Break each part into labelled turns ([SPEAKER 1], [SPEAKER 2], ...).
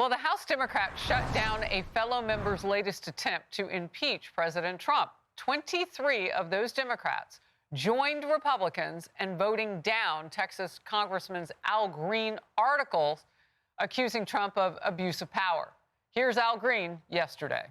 [SPEAKER 1] Well, the House Democrats shut down a fellow member's latest attempt to impeach President Trump. 23 of those Democrats joined Republicans in voting down Texas Congressman Al Green articles accusing Trump of abuse of power. Here's Al Green yesterday.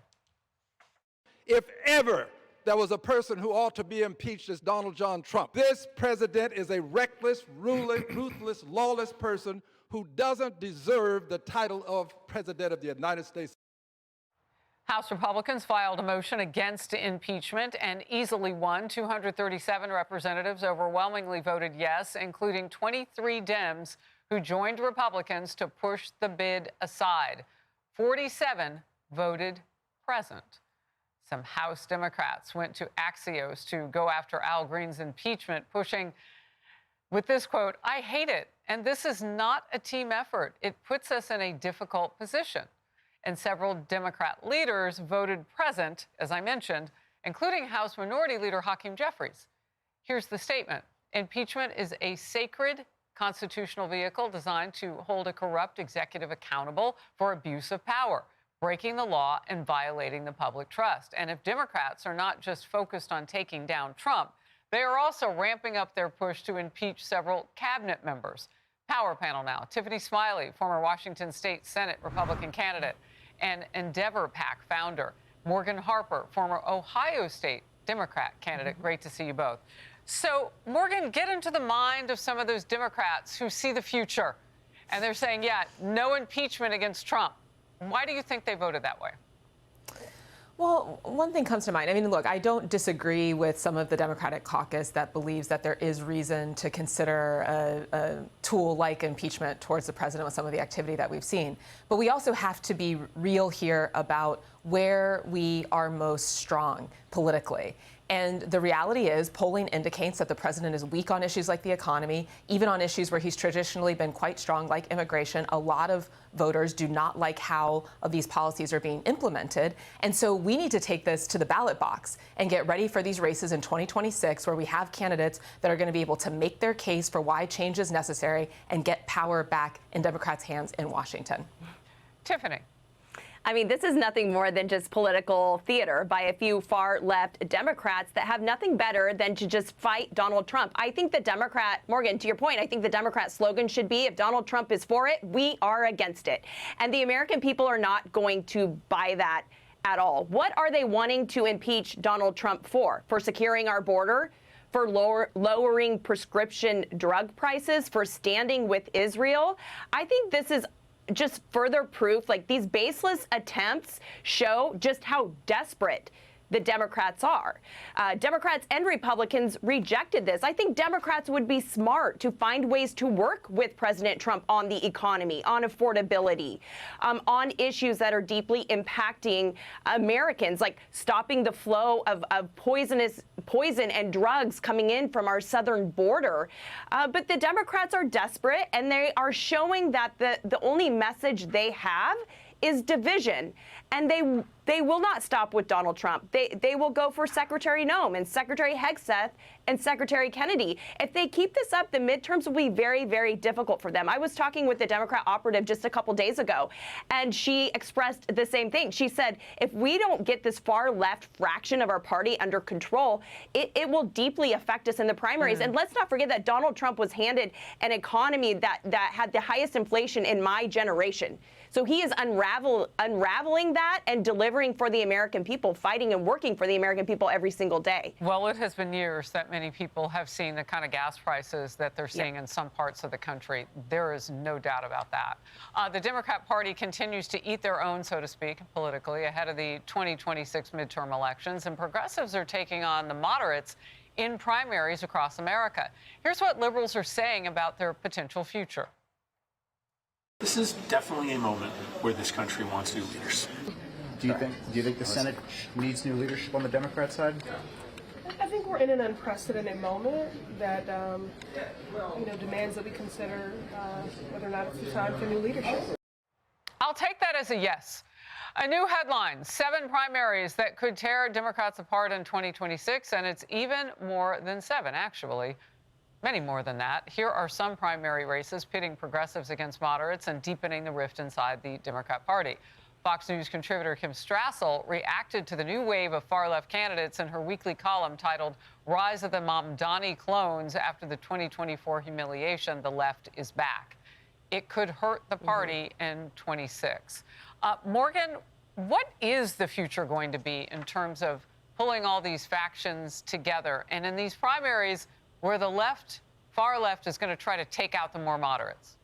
[SPEAKER 2] If ever there was a person who ought to be impeached, it's Donald John Trump. This president is a reckless, ruthless, lawless person who doesn't deserve the title of President of the United States.
[SPEAKER 1] House Republicans filed a motion against impeachment and easily won. 237 representatives overwhelmingly voted yes, including 23 Dems who joined Republicans to push the bid aside. 47 voted present. Some House Democrats went to Axios to go after Al Green's impeachment, pushing with this quote, "I hate it, and this is not a team effort. It puts us in a difficult position." And several Democrat leaders voted present, as I mentioned, including House Minority Leader Hakeem Jeffries. Here's the statement. Impeachment is a sacred constitutional vehicle designed to hold a corrupt executive accountable for abuse of power, breaking the law and violating the public trust. And if Democrats are not just focused on taking down Trump, they are also ramping up their push to impeach several cabinet members. Power panel now. Tiffany Smiley, former Washington State Senate Republican candidate and Endeavor PAC founder. Morgan Harper, former Ohio State Democrat candidate. Great to see you both. So, Morgan, get into the mind of some of those Democrats who see the future. And they're saying, yeah, no impeachment against Trump. Why do you think they voted that way?
[SPEAKER 3] Well, one thing comes to mind. I mean, look, I don't disagree with some of the Democratic caucus that believes that there is reason to consider a tool like impeachment towards the president with some of the activity that we've seen. But we also have to be real here about where we are most strong politically. And the reality is polling indicates that the president is weak on issues like the economy, even on issues where he's traditionally been quite strong, like immigration. A lot of voters do not like how these policies are being implemented. And so we need to take this to the ballot box and get ready for these races in 2026, where we have candidates that are going to be able to make their case for why change is necessary and get power back in Democrats' hands in Washington.
[SPEAKER 1] Tiffany.
[SPEAKER 4] I mean, this is nothing more than just political theater by a few far-left Democrats that have nothing better than to just fight Donald Trump. I think the Democrat, Morgan, to your point, I think the Democrat slogan should be, if Donald Trump is for it, we are against it. And the American people are not going to buy that at all. What are they wanting to impeach Donald Trump for? For securing our border? For lowering prescription drug prices? For standing with Israel? I think this is just further proof, like these baseless attempts show just how desperate the Democrats are. Democrats and Republicans rejected this. I think Democrats would be smart to find ways to work with President Trump on the economy, on affordability, on issues that are deeply impacting Americans, like stopping the flow of poison and drugs coming in from our southern border. But the Democrats are desperate, and they are showing that the only message they have is division. And they will not stop with Donald Trump. They will go for Secretary Noem and Secretary Hegseth and Secretary Kennedy. If they keep this up, the midterms will be very, very difficult for them. I was talking with the Democrat operative just a couple days ago, and she expressed the same thing. She said, if we don't get this far left fraction of our party under control, it will deeply affect us in the primaries. And let's not forget that Donald Trump was handed an economy that had the highest inflation in my generation. So he is unraveling that and delivering for the American people, fighting and working for the American people every single day.
[SPEAKER 1] Well, it has been years that many people have seen the kind of gas prices that they're seeing in some parts of the country. There is no doubt about that. The Democrat Party continues to eat their own, so to speak, politically ahead of the 2026 midterm elections, and progressives are taking on the moderates in primaries across America. Here's what liberals are saying about their potential future.
[SPEAKER 5] This is definitely a moment where this country wants new leaders.
[SPEAKER 6] Do you think the Senate needs new leadership on the Democrat side?
[SPEAKER 7] I think we're in an unprecedented moment that demands that we consider whether or not it's the time for new leadership.
[SPEAKER 1] I'll take that as a yes. A new headline, 7 primaries that could tear Democrats apart in 2026, and it's even more than 7, actually. many more than that. Here are some primary races pitting progressives against moderates and deepening the rift inside the Democrat Party. Fox News contributor Kim Strassel reacted to the new wave of far-left candidates in her weekly column titled Rise of the Mamdani Clones after the 2024 humiliation. The left is back. It could hurt the party in 26. Morgan, what is the future going to be in terms of pulling all these factions together? And in these primaries where the left, far left, is going to try to take out the more moderates?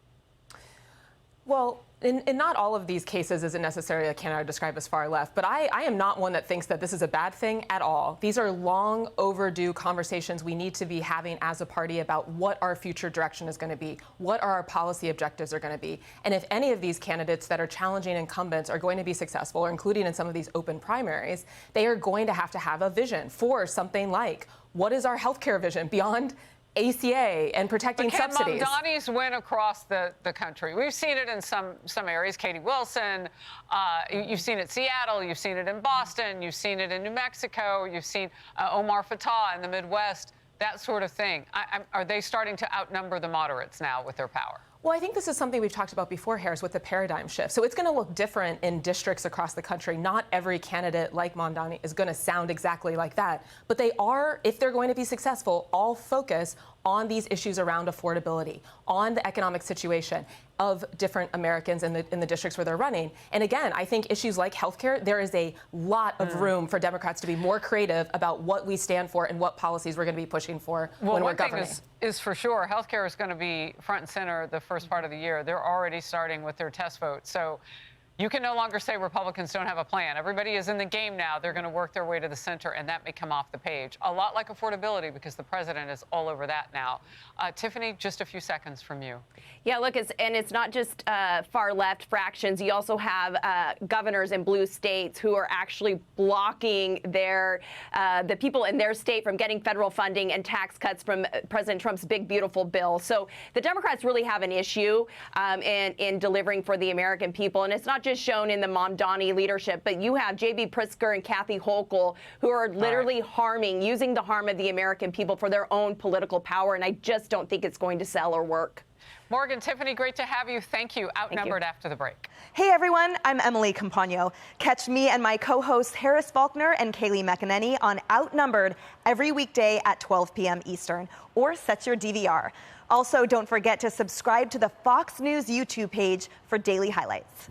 [SPEAKER 3] Well, in not all of these cases is it necessarily a candidate I would describe as far left, but I am not one that thinks that this is a bad thing at all. These are long overdue conversations we need to be having as a party about what our future direction is going to be, what our policy objectives are going to be. And if any of these candidates that are challenging incumbents are going to be successful, or including in some of these open primaries, they are going to have a vision for something like, what is our healthcare vision beyond ACA and protecting subsidies?
[SPEAKER 1] But can Mamdani's win across the country? We've seen it in some areas. Katie Wilson, you've seen it in Seattle, you've seen it in Boston, you've seen it in New Mexico, you've seen Omar Fatah in the Midwest, that sort of thing. Are they starting to outnumber the moderates now with their power?
[SPEAKER 3] Well, I think this is something we've talked about before, Harris, with the paradigm shift. So it's going to look different in districts across the country. Not every candidate like Mamdani is going to sound exactly like that. But they are, if they're going to be successful, all focus on these issues around affordability, on the economic situation of different Americans in the districts where they're running. And again, I think issues like healthcare, there is a lot of room for Democrats to be more creative about what we stand for and what policies we're going to be pushing for when we're governing.
[SPEAKER 1] One thing is for sure, healthcare is going to be front and center the first part of the year. They're already starting with their test vote. So you can no longer say Republicans don't have a plan. Everybody is in the game now. They're going to work their way to the center, and that may come off the page. A lot like affordability, because the president is all over that now. Tiffany, just a few seconds from you.
[SPEAKER 4] Yeah, look, it's not just far left fractions. You also have governors in blue states who are actually blocking the people in their state from getting federal funding and tax cuts from President Trump's big, beautiful bill. So the Democrats really have an issue in delivering for the American people. And it's not just shown in the Mamdani leadership, but you have J.B. Pritzker and Kathy Hochul who are literally using the harm of the American people for their own political power. And I just don't think it's going to sell or work.
[SPEAKER 1] Morgan, Tiffany, great to have you. Thank you. Outnumbered after the break.
[SPEAKER 8] Hey, everyone. I'm Emily Campagno. Catch me and my co-hosts Harris Faulkner and Kaylee McEnany on Outnumbered every weekday at 12 p.m. Eastern, or set your DVR. Also, don't forget to subscribe to the Fox News YouTube page for daily highlights.